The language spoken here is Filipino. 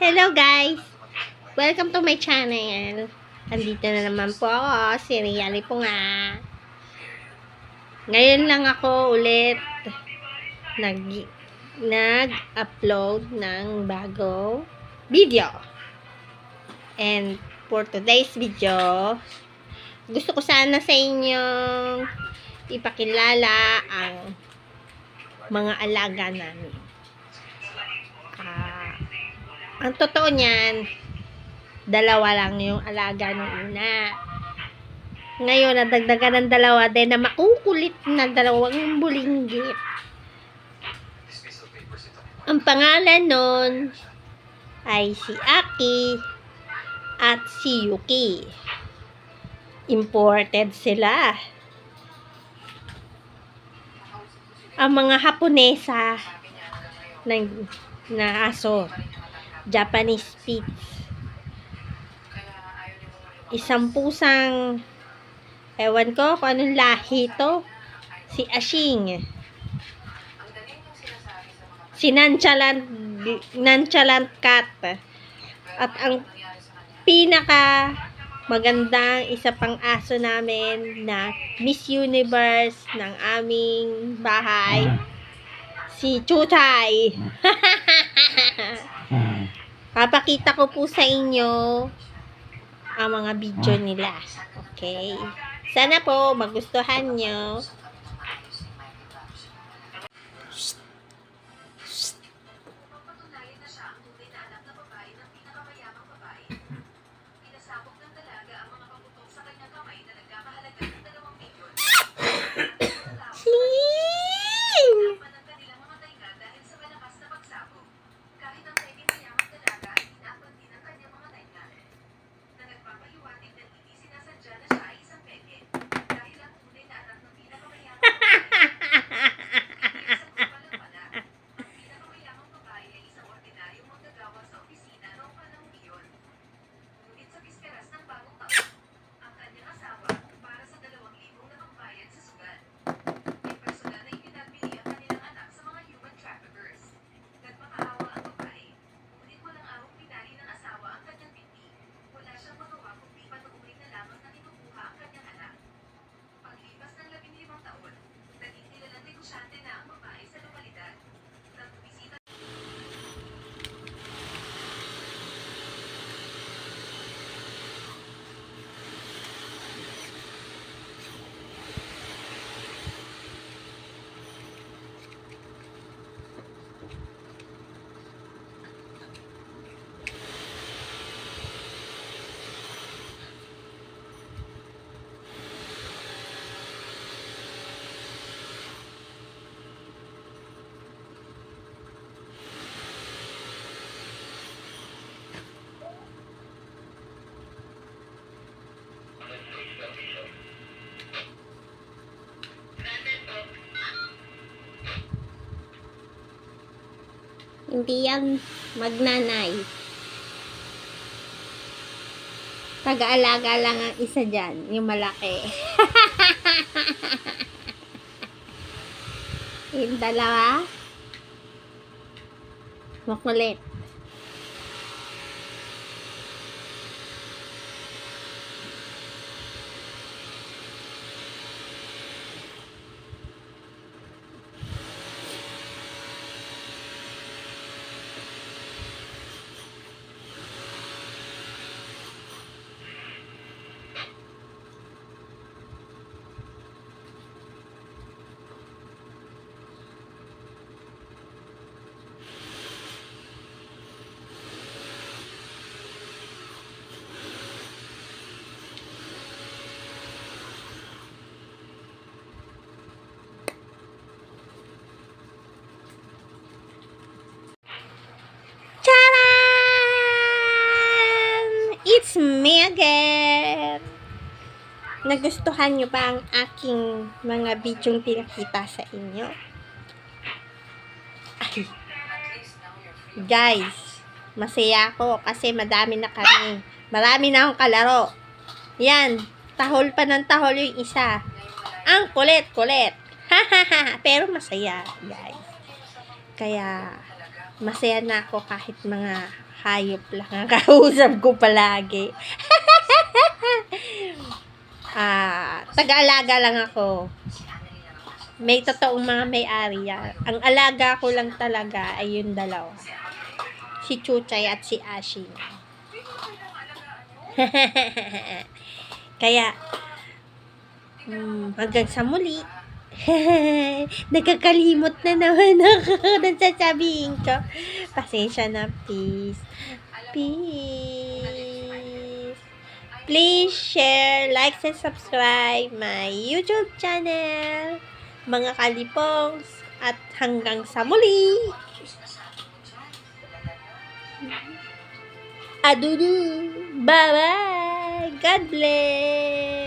Hello guys! Welcome to my channel. Andito na naman po ako, si Rially po nga. Ngayon lang ako ulit nag-upload ng bagong video. And for today's video, gusto ko sana sa inyong ipakilala ang mga alaga namin. Ang totoo niyan, dalawa lang yung alaga nung una. Ngayon, nadagdagan ng dalawa din na makukulit na dalawang bulinggit. Ang pangalan nun ay si Aki at si Yuki. Imported sila. Ang mga Haponesa na aso. Japanese Spitz. Isang pusang, ewan ko kung anong lahi to. Si Ashing. Si Nonchalant Cat. At ang pinaka magandang isa pang aso namin na Miss Universe ng aming bahay, si Chuchay. Papakita ko po sa inyo ang mga video nila. Okay? Sana po magustuhan nyo. Hindi yan magnanay. Taga-alaga lang ang isa dyan, yung malaki. Yung dalawa, makulit. It's me again! Nagustuhan nyo ba ang aking mga bidyong pinakita sa inyo? Ay. Guys, masaya ako kasi madami na kami. Marami na akong kalaro. Yan, tahol pa ng tahol yung isa. Ang kulit-kulit. Pero masaya, guys. Kaya, Masaya na ako kahit mga hayop lang ang kausap ko palagi. Taga-alaga lang ako. May totoong mga may-ari yan. Ang alaga ko lang talaga ay yung dalawa. Si Chuchay at si Ashing. Kaya, hanggang sa muli. Nagkakalimot na naman ako ng sasabihin ko. Pasensya na, please. Peace. Please share, like, and subscribe my YouTube channel. Mga kalipongs. At hanggang sa muli. Adudu. Bye-bye. God bless.